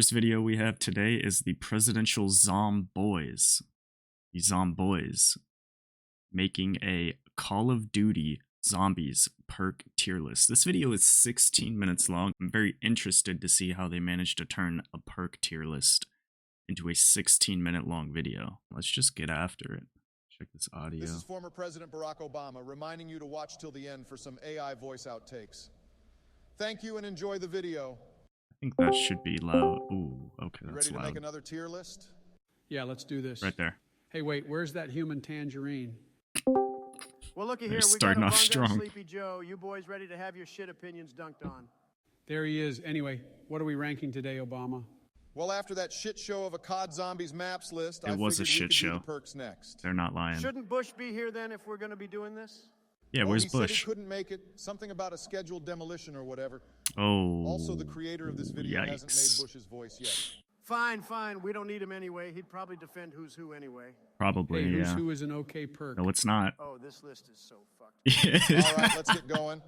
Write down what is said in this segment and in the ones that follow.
first video we have today is the presidential ZomBoys. The ZomBoys making a Call of Duty Zombies perk tier list. This video is 16 minutes long. I'm very interested to see how they managed to turn a perk tier list into a 16-minute long video. Let's just get after it. Check this audio. This is former President Barack Obama reminding you to watch till the end for some AI voice outtakes. Thank you and enjoy the video. I think that should be loud. Ooh, okay, that's ready to loud. make another tier list? Yeah, let's do this. Right there. Hey, wait, where's that human tangerine? Well, looky They're here, we starting got off Obunga strong. and Sleepy Joe. You boys ready to have your shit opinions dunked on? There he is. Anyway, what are we ranking today, Obama? Well, after that shit show of a CoD Zombies maps list, It was a shit we could do show. the perks next. They're not lying. Shouldn't Bush be here then if we're going to be doing this? Yeah, Well, where's he said Bush? he couldn't make it. Something about a scheduled demolition or whatever. Oh, Also, the creator of this video hasn't yikes. made Bush's voice yet. Fine, fine. We don't need him anyway. He'd probably defend who's who anyway. Probably, Hey, yeah. who is an okay perk? No, it's not. Oh, this list is so fucked. All right, let's get going.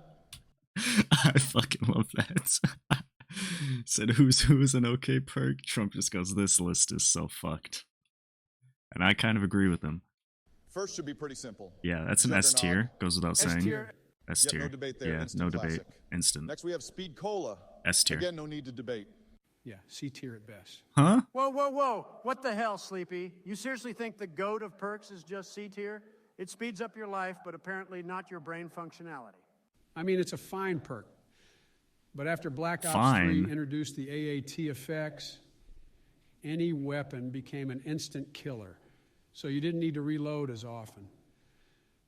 I fucking love that. Said who's an okay perk. Trump just goes, this list is so fucked. And I kind of agree with him. First should be pretty simple. Yeah, that's an S tier. Goes without saying. S-tier? S Yep, tier. no debate there. Yeah, Instant no debate. classic. Instant. Next, we have Speed Cola. S tier. Again, no need to debate. Yeah, C tier at best. Huh? Whoa, whoa, whoa. What the hell, Sleepy? You seriously think the goat of perks is just C tier? It speeds up your life, but apparently not your brain functionality. I mean, it's a fine perk. But after Black Ops Fine. 3 introduced the AAT effects, any weapon became an instant killer. So you didn't need to reload as often.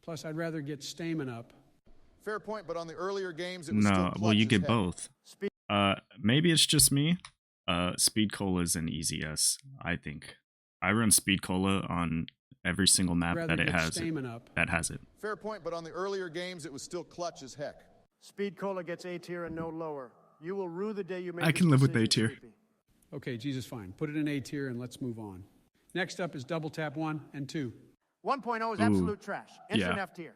Plus, I'd rather get Stamen up. Fair point, but on the earlier games, it was still No, clutch well, you as get heck. both. Speed Maybe it's just me. Speed Cola is an easy S, I think. I run Speed Cola on every single map Rather that it get has. Stamen up. That has it. Fair point, but on the earlier games, it was still clutch as heck. Speed Cola gets A tier and no lower. You will rue the day you make I this can live with decision, A tier. Sleepy. Okay, Jesus, fine. Put it in A tier and let's move on. Next up is double tap 1 and 2. 1.0 is absolute trash. Instant Yeah. F tier.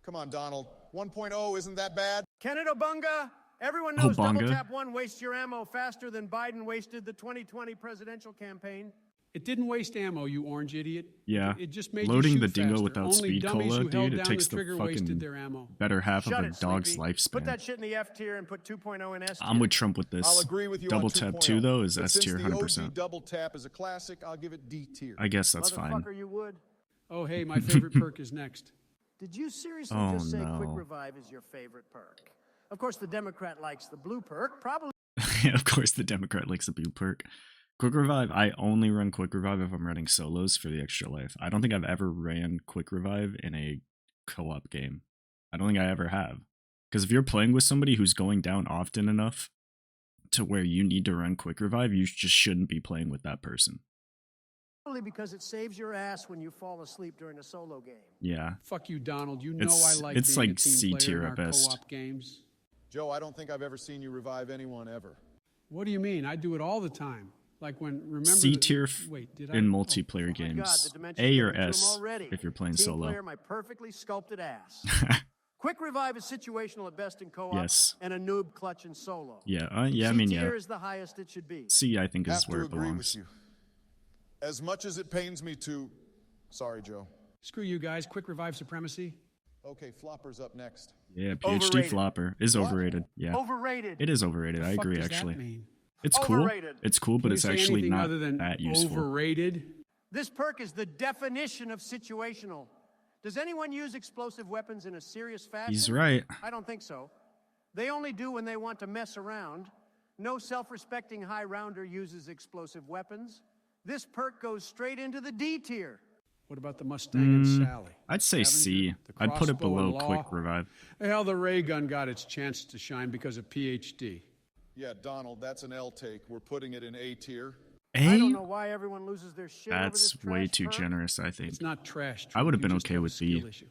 Come on, Donald. 1.0 isn't that bad? Kenneth Obunga, everyone knows double Obunga. tap 1 wastes your ammo faster than Biden wasted the 2020 presidential campaign. It didn't waste ammo, you orange idiot. Yeah. It just made Loading you the shoot dingo faster. without Only Speed dummies Cola, who held dude, it down takes the the trigger fucking wasted their ammo. better half Shut of a it, dog's Sleepy. Put lifespan. that shit in the F tier and put 2.0 in S tier. I'm with Trump with this. I'll agree with you Double on tap 2.0. 2 though is But S since tier the 100%. OG double tap is a classic, I'll give it D tier. I guess that's fine. Motherfucker, you would. Oh, hey, my favorite perk is next. Did you seriously Oh, just say no. Quick Revive is your favorite perk? Of course, the Democrat likes the blue perk, probably. Of course, the Democrat likes a blue perk. Quick Revive, I only run Quick Revive if I'm running solos for the extra life. I don't think I've ever ran Quick Revive in a co-op game. I don't think I ever have. Because if you're playing with somebody who's going down often enough to where you need to run Quick Revive, you just shouldn't be playing with that person. Probably because it saves your ass when you fall asleep during a solo game. Yeah. Fuck you, Donald. You know It's- I like it's being like a team C player tier in at our best. co-op games. Joe, I don't think I've ever seen you revive anyone ever. What do you mean? I do it all the time. Like when, remember C the- tier wait, did I? in Oh, multiplayer My God, games. the dimensions A get or into 'em S already. if you're playing Team solo. player, my perfectly sculpted ass. Quick Revive is situational at best in co-op, Yes. and a noob clutch in solo. Yeah, I C mean, yeah. tier is the highest it should be. C, I think, is Have to where it agree belongs. with you. As much as it pains me to... Sorry, Joe. Screw you guys. Quick revive supremacy. Okay, Flopper's up next. Yeah, PhD Overrated. Flopper is What? overrated. Yeah, Overrated. it is overrated. I Fuck agree, does that actually. mean? It's cool. Overrated. It's cool, but Can you it's say actually anything not other than that useful. overrated. This perk is the definition of situational. Does anyone use explosive weapons in a serious fashion? He's right. I don't think so. They only do when they want to mess around. No self-respecting high rounder uses explosive weapons. This perk goes straight into the D tier. What about the Mustang and Sally? I'd say C. Scavenger, the I'd put it crossbow below and Quick law. Revive. Hell, the ray gun got its chance to shine because of PhD. Yeah, Donald, that's an L take. We're putting it in A tier. I don't A? know why everyone loses their shit over That's this way trash too perk. generous, I think. It's not trash. I would have You been just okay have a with B. skill issue.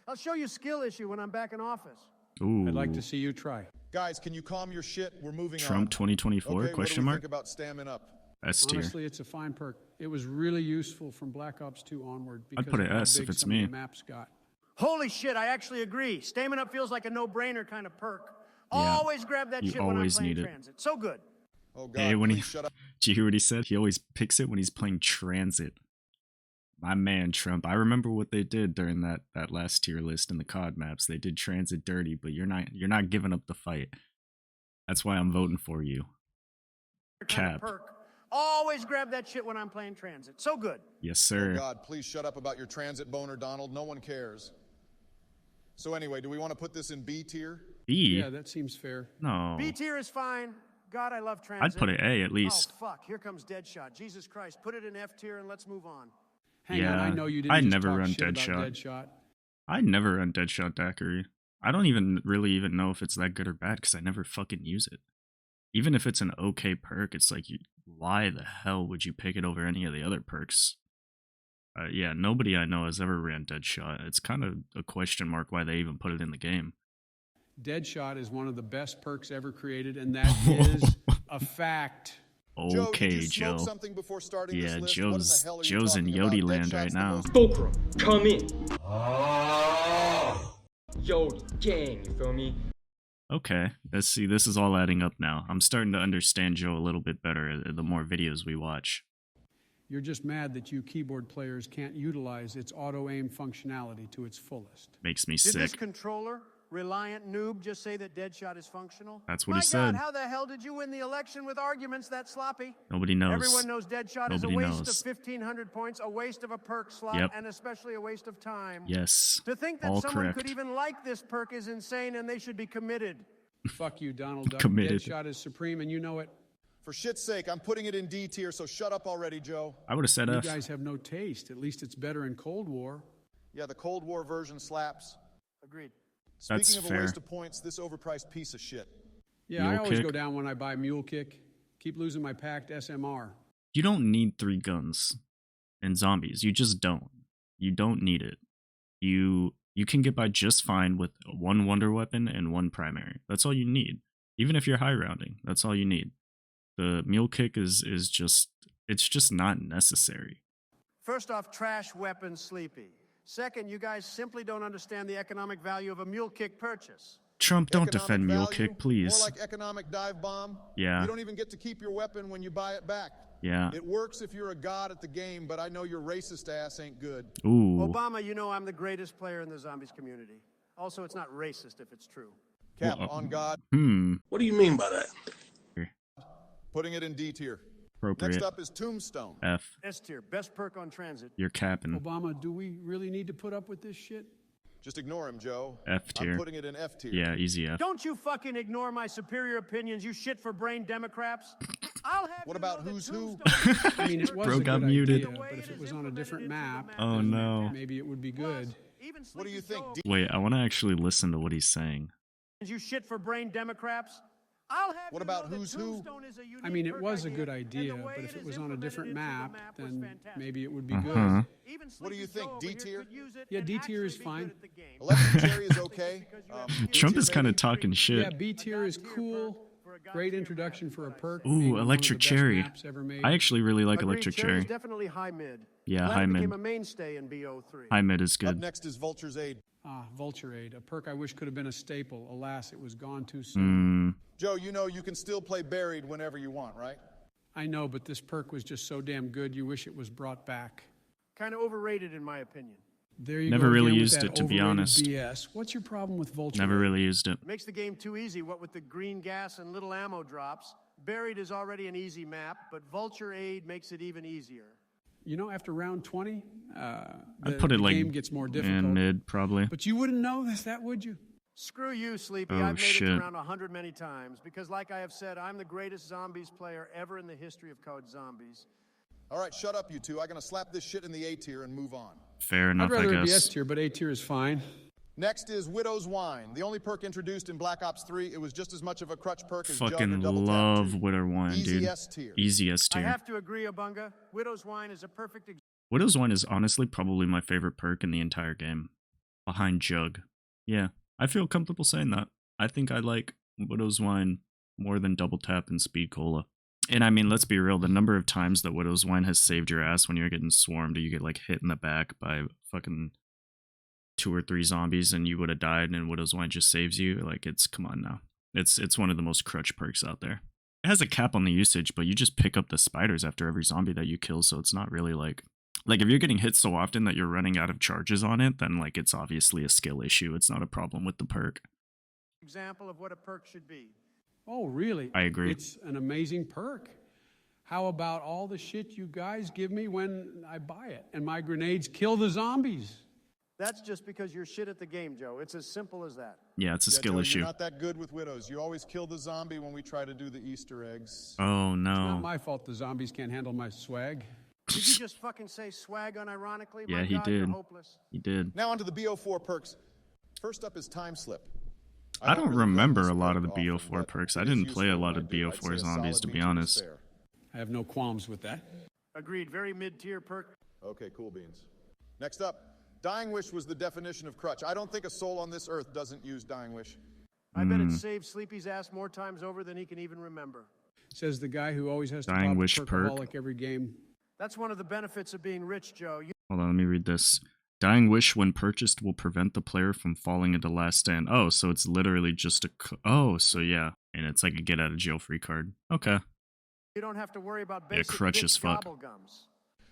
I'll show you skill issue when I'm back in office. Ooh. I'd like to see you try. Guys, can you calm your shit? We're moving Trump on. 2024? Okay, Question what do we mark? think about stamming up? S tier. Honestly, it's a fine perk. It was really useful from Black Ops 2 onward because put of it how S big if it's some me. of the maps got. Holy shit, I actually agree. Stamen up feels like a no-brainer kind of perk. Yeah. Always grab that You shit when I'm always playing need it. transit. So good. Oh, God, Hey, when please he shut up. Did you hear what he said? He always picks it when he's playing Transit. My man, Trump. I remember what they did during that last tier list in the COD maps. They did Transit dirty, but you're not giving up the fight. That's why I'm voting for you. Cap. Perk. Always grab that shit when I'm playing Transit. So good. Yes, sir. Oh God, please shut up about your transit boner, Donald. No one cares. So anyway, do we want to put this in B tier? B? Yeah, that seems fair. No. B tier is fine. God, I love Transit. I'd put it A at least. Oh, fuck. Here comes Deadshot. Jesus Christ. Put it in F tier and let's move on. Hang on, I know you didn't I just never talk run shit about Deadshot. Deadshot. I never run Deadshot Daiquiri. I don't even really know if it's that good or bad because I never fucking use it. Even if it's an okay perk, it's like, why the hell would you pick it over any of the other perks? Yeah, nobody I know has ever ran Deadshot. It's kind of a question mark why they even put it in the game. Deadshot is one of the best perks ever created, and that is a fact. Okay, Joe. Did you Joe. smoke something before starting Yeah, this list? What in the hell are you Joe's in talking about? Yodi land Deadshot's right the now. most- Fulcrum, come in. Yo, gang, you feel me? Okay, let's see. This is all adding up now. I'm starting to understand Joe a little bit better the more videos we watch. You're just mad that you keyboard players can't utilize its auto-aim functionality to its fullest. Makes me Did this sick. controller, reliant noob, just say that Deadshot is functional? That's what My he said. God, how the hell did you win the election with arguments that sloppy? Nobody knows. Everyone knows Deadshot is a Nobody waste knows. of 1,500 points, a waste of a perk slot, Yep. and especially a waste of time. Yes. To think that all someone correct. could even like this perk is insane, and they should be committed. Fuck you, Donald Duck. Committed. Deadshot is supreme, and you know it. For shit's sake, I'm putting it in D tier, so shut up already, Joe. I would have said You F. guys have no taste. At least it's better in Cold War. Yeah, the Cold War version slaps. Agreed. That's Speaking of fair. a waste of points, this overpriced piece of shit. Yeah, I Mule always kick. go down when I buy Mule Kick. Keep losing my packed SMR. You don't need 3 guns in zombies. You just don't. You don't need it. You can get by just fine with 1 wonder weapon and 1 primary. That's all you need. Even if you're high rounding, that's all you need. The mule kick is just, it's just not necessary. First off, trash weapon sleepy. Second, you guys simply don't understand the economic value of a mule kick purchase. Trump, don't Economic defend mule value? kick, please. More like economic dive bomb. Yeah. You don't even get to keep your weapon when you buy it back. Yeah. It works if you're a god at the game, but I know your racist ass ain't good. Ooh. Obama, you know I'm the greatest player in the zombies community. Also, it's not racist if it's true. Cap, Well, on God, What do you mean by that? putting it in D tier. Appropriate. Next up is Tombstone. F. S tier, best perk on Transit. You're capping. Obama, do we really need to put up with this shit? Just ignore him, Joe. F tier. I'm putting it in F tier. Yeah, easy F. Don't you fucking ignore my superior opinions, you shit for brain Democrats. I'll have What you about know that who's who? Tombstone- I mean, it was Bro a good got muted. idea, but if it was on a different map, Oh, no. maybe it would be good. Even What do you Sleepy think? Joe Wait, I want to actually listen to what he's saying. you shit for brain Democrats. I'll have What you about know that who's who? Tombstone is a unique I mean, it perk was a good and idea, the way but if it is was on a implemented different into the map, was then fantastic. maybe it would be Uh-huh. good. Even What do you Sleepy think, Joe D over here tier? could use it Yeah, and D tier is actually be fine. good at the game. Electric Cherry is okay. Trump D is tier kind of maybe? talking shit. Yeah, B tier is cool. Great introduction for a perk. Ooh, being one of the Electric best Cherry. maps ever made. I actually really like Agreed, Electric Cherry's Cherry. definitely high mid. Yeah, Glad high it mid. became a mainstay in BO3. High mid is Up good. next is Vulture's Aid. Vulture Aid, a perk I wish could have been a staple. Alas, it was gone too soon. Joe, you know you can still play Buried whenever you want, right? I know, but this perk was just so damn good, you wish it was brought back. Kind of overrated in my opinion. There you Never go really again with used that it, to be overrated honest. BS. What's your problem with Vulture Never Aid? really used it. Makes the game too easy, what with the green gas and little ammo drops. Buried is already an easy map, but Vulture Aid makes it even easier. You know, after round 20, I'd put it the like game gets more difficult. in mid, probably. But you wouldn't know that, would you? Screw you, Sleepy. Oh, I've made shit. it around 100 many times because, like I have said, I'm the greatest zombies player ever in the history of CoD Zombies. All right, shut up, you two. I'm gonna slap this shit in the A tier and move on. Fair enough, I'd rather I it be S guess. tier, but A tier is fine. Next is Widow's Wine, the only perk introduced in Black Ops 3. It was just as much of a crutch perk as Jug or Fucking Double Tap love 2. Widow Wine, Easy dude. S tier. Easy S I tier. have to agree, Abunga. Widow's Wine is a perfect example. Widow's Wine is honestly probably my favorite perk in the entire game. Behind Jug. Yeah, I feel comfortable saying that. I think I like Widow's Wine more than Double Tap and Speed Cola. And I mean, let's be real, the number of times that Widow's Wine has saved your ass when you're getting swarmed, or you get like hit in the back by fucking 2 or 3 zombies and you would have died and Widow's Wine just saves you, like, it's, come on now. It's one of the most crutch perks out there. It has a cap on the usage, but you just pick up the spiders after every zombie that you kill, so it's not really like if you're getting hit so often that you're running out of charges on it, then like it's obviously a skill issue. It's not a problem with the perk. Example of what a perk should be. Oh, really? I agree. It's an amazing perk. How about all the shit you guys give me when I buy it? And my grenades kill the zombies. That's just because you're shit at the game, Joe. It's as simple as that. Yeah, it's a skill Joe, issue. You're not that good with widows. You always kill the zombie when we try to do the Easter eggs. Oh It's not no. my fault the zombies can't handle my swag. Did you just fucking say swag unironically? Yeah, My he God, you're did. hopeless. He did. Now onto the BO4 perks. First up is Time Slip. I don't really run remember this a lot of the perk often, BO4 but perks. it I is didn't play a useful lot when of I do. I'd BO4 say a zombies, solid to be B2 is honest. fair. I have no qualms with that. Agreed. Very mid-tier perk. Okay, cool beans. Next up, Dying Wish was the definition of crutch. I don't think a soul on this earth doesn't use Dying Wish. I bet it saved Sleepy's ass more times over than he can even remember. Says the guy who always has to Dying pop Wish a perk. perkaholic every game. That's one of the benefits of being rich, Joe. You Hold on, let me read this. Dying Wish, when purchased, will prevent the player from falling into Last Stand. Oh, so it's literally just a... Oh, so yeah. And it's like a get-out-of-jail-free card. Okay. don't have to worry about Yeah, basic crutch bitch as fuck. gobblegums.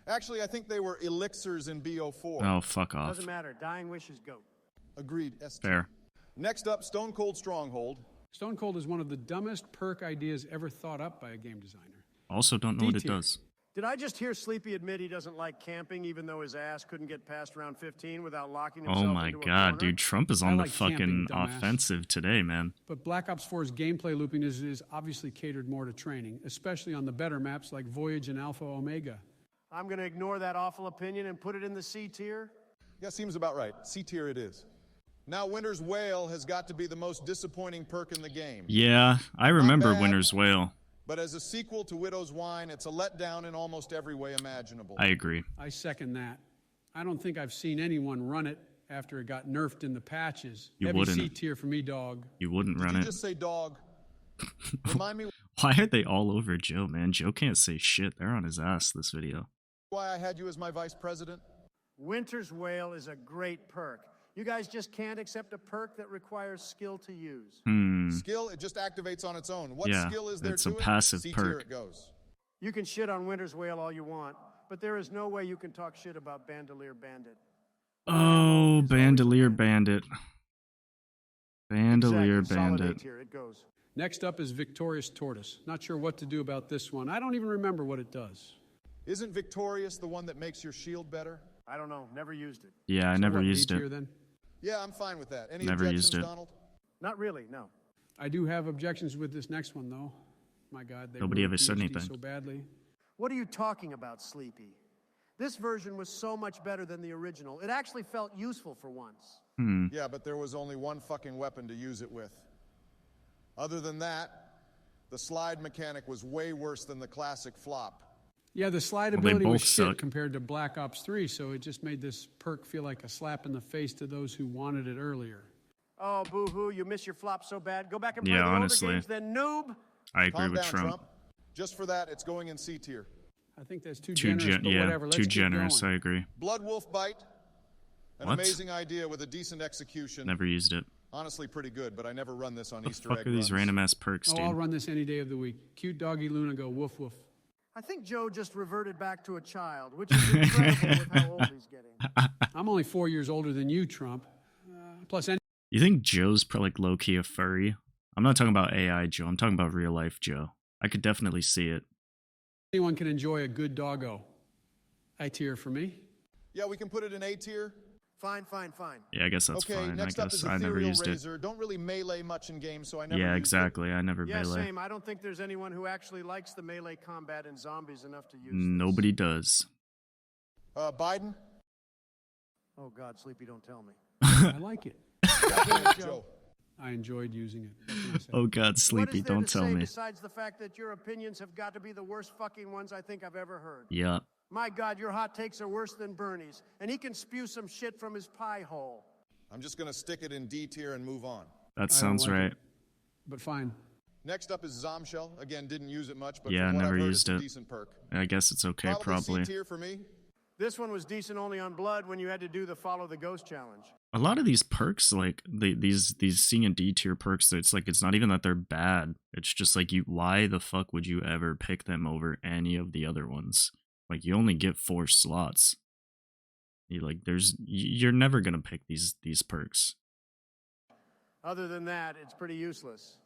Actually, I think they were elixirs in BO4. Oh, fuck off. Doesn't matter. Dying Wish is goat. Agreed, ST. Fair. Next up, Stone Cold Stronghold. Stone Cold is one of the dumbest perk ideas ever thought up by a game designer. Also don't know what it D-tier. does. Did I just hear Sleepy admit he doesn't like camping, even though his ass couldn't get past round 15 without locking himself Oh my into a god, corner? dude. Trump is I on the like fucking camping, dumbass. offensive today, man. But Black Ops 4's gameplay looping is obviously catered more to training, especially on the better maps like Voyage and Alpha Omega. I'm going to ignore that awful opinion and put it in the C tier. Yeah, seems about right. C tier it is. Now, Winter's Wail has got to be the most disappointing perk in the game. Yeah, I remember bad. Winter's Wail. But as a sequel to Widow's Wine, it's a letdown in almost every way imaginable. I agree. I second that. I don't think I've seen anyone run it after it got nerfed in the patches. You Heavy wouldn't. C tier for me, dog. You wouldn't Did run you it. just say dog? Remind me Why are they all over Joe, man? Joe can't say shit. They're on his ass this video. why I had you as my vice president? Winter's Wail is a great perk. You guys just can't accept a perk that requires skill to use. Skill, it just activates on its own. What Yeah, skill is there it's to a it? passive C tier perk. it goes. You can shit on Winter's Wail all you want, but there is no way you can talk shit about Bandolier Bandit. Oh, Bandolier Bandit. Bandolier Exactly. Solid A Bandit. tier, it goes. Next up is Victorious Tortoise. Not sure what to do about this one. I don't even remember what it does. Isn't Victorious the one that makes your shield better? I don't know. Never used it. Yeah, I So never what, used B tier it. then? Yeah, I'm fine with that. Any Never objections, used it. Donald? Not really, no. I do have objections with this next one, though. My God, they Nobody ruined ever said PhD anything. so badly. What are you talking about, Sleepy? This version was so much better than the original. It actually felt useful for once. Yeah, but there was only one fucking weapon to use it with. Other than that, the slide mechanic was way worse than the classic flop. Yeah, the slide Well, they ability was both shit suck. compared to Black Ops 3, so it just made this perk feel like a slap in the face to those who wanted it earlier. Oh, boo-hoo, you miss your flop so bad. Go back and play Yeah, the honestly. older games then, noob. I agree Calm with down, Trump. Just for that, it's going in C tier. I think that's too Too generous, but whatever. Let's too keep generous. going. I agree. Blood Wolf Bite. An What? amazing idea with a decent execution. Never used it. Honestly, pretty good, but I never run this on The Easter fuck egg are these runs. random ass perks, Oh, dude? I'll run this any day of the week. Cute doggy Luna go woof woof. I think Joe just reverted back to a child, which is incredible with how old he's getting. I'm only 4 years older than you, Trump. Plus, You think Joe's like low key a furry? I'm not talking about AI Joe. I'm talking about real life Joe. I could definitely see it. anyone can enjoy a good doggo. I tier for me. Yeah, we can put it in A tier. Fine, fine, fine. Yeah, I guess that's Okay, fine. I next up is guess I never Ethereal used it. Razor. Don't really melee much in games, so I never Yeah, used exactly. I never Yeah, melee. same. I don't think there's anyone who actually likes the melee combat in zombies enough to use this. Nobody does. it. Biden? Oh, God, Sleepy, don't tell me. I like it. Joe. I enjoyed using it. What can I say? Oh God, What Sleepy, is there don't to tell say me. besides the fact that your opinions have got to be the worst fucking ones I think I've ever heard? Yeah. My God, your hot takes are worse than Bernie's, and he can spew some shit from his pie hole. I'm just going to stick it in D tier and move on. That I don't sounds like right. it, but fine. Next up is Zomshell. Again, didn't use it much, but Yeah, from what never I've heard, used it's a it. decent perk. I guess it's okay, probably. C tier for me. This one was decent only on Blood when you had to do the Follow the Ghost challenge. A lot of these perks, like these C and D tier perks, it's like it's not even that they're bad. It's just like why the fuck would you ever pick them over any of the other ones? Like you only get 4 slots. You're never gonna pick these perks. Other than that, it's pretty useless.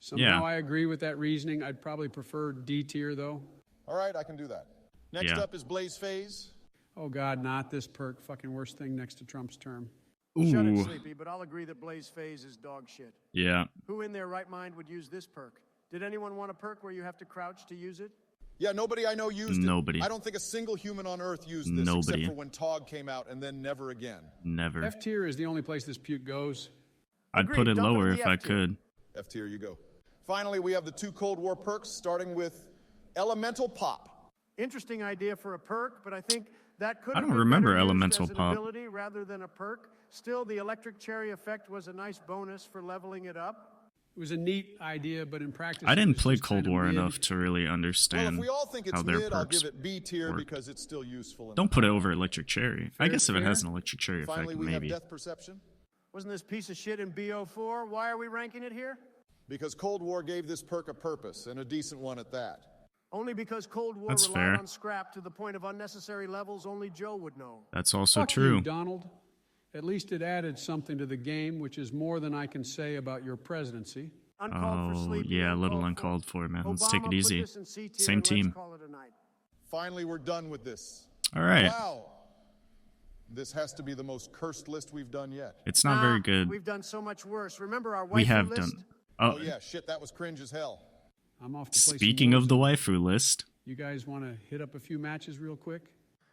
Somehow I agree with that reasoning. I'd probably prefer D tier though. All right, I can do that. Next up is Blaze Phase. Oh God, not this perk. Fucking worst thing next to Trump's term. Shut it, Ooh, Sleepy, but I'll agree that Blaze Phase is dog shit. yeah. Who in their right mind would use this perk? Did anyone want a perk where you have to crouch to use it? Yeah, nobody I know used Nobody. it. I don't think a single human on Earth used this Nobody. except for when TOG came out and then never again. Never. F tier is the only place this puke goes. I'd Agreed, put it dump it in lower the if I F tier. could. F tier you go. Finally, we have the 2 Cold War perks, starting with Elemental Pop. Interesting idea for a perk, but I think that could I have don't been remember better used Elemental as an Pop. ability rather than a perk. Still, the electric cherry effect was a nice bonus for leveling it up. It was a neat idea, but in practice, I it didn't was play just Cold kinda War mid. enough to really Well, understand if we all think how it's their mid, I'll perks give it B tier work. because it's still useful. Don't put it over Electric Cherry. I Fair, guess if it fair. has an Electric Cherry effect, Finally, we maybe. have Death Perception. Wasn't this piece of shit in BO4? Why are we ranking it here? Because Cold War gave this perk a purpose, and a decent one at that. Only because Cold War That's relied fair. on scrap to the point of unnecessary levels only Joe would know. That's also Fuck true. you, Donald. At least it added something to the game, which is more than I can say about your presidency. Uncalled for Oh, Sleepy, yeah, a little uncalled for. uncalled for, man. Let's Obama, take it put easy. this in C tier Same and team. Let's call it a night. Finally, we're done with this. All right. Wow. This has to be the most cursed list we've done yet. It's not very good. We've done so much worse. Remember our We waifu have list? done. Oh, Oh, yeah, shit, that was cringe as hell. I'm off to play some speaking of the Warzone. waifu list, You guys want to hit up a few matches real quick?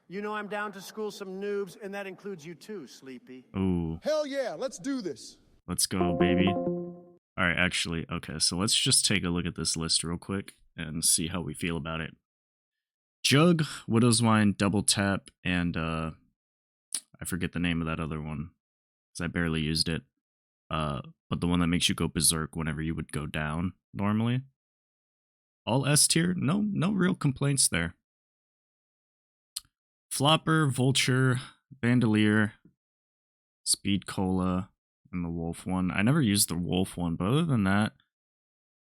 You know I'm down to school some noobs, and that includes you too, Sleepy. ooh, Hell yeah, let's do this. let's go, baby. All right, actually, okay, so let's just take a look at this list real quick and see how we feel about it. Jug, Widow's Wine, Double Tap, and I forget the name of that other one because I barely used it. But the one that makes you go berserk whenever you would go down normally. All S tier, no real complaints there. Flopper, Vulture, Bandolier, Speed Cola, and the Wolf one. I never used the Wolf one, but other than that,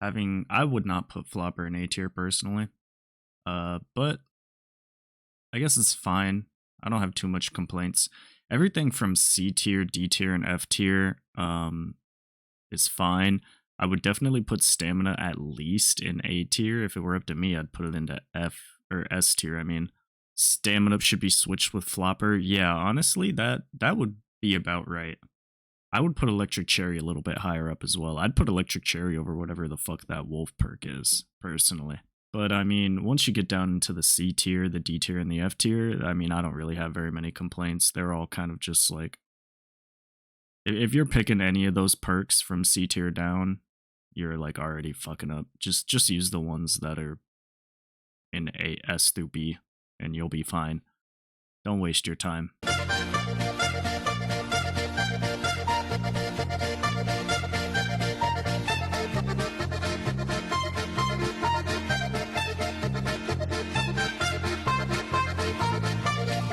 I would not put Flopper in A tier personally. But I guess it's fine. I don't have too much complaints. Everything from C tier, D tier, and F tier is fine. I would definitely put Stamina at least in A tier. If it were up to me, I'd put it into F or S tier. I mean, Stamina should be switched with Flopper. Yeah, honestly, that would be about right. I would put Electric Cherry a little bit higher up as well. I'd put Electric Cherry over whatever the fuck that Wolf perk is, personally. But I mean, once you get down into the C tier, the D tier, and the F tier, I mean, I don't really have very many complaints. They're all kind of just like, if you're picking any of those perks from C tier down, you're like already fucking up. Just use the ones that are in A, S through B, and you'll be fine. Don't waste your time.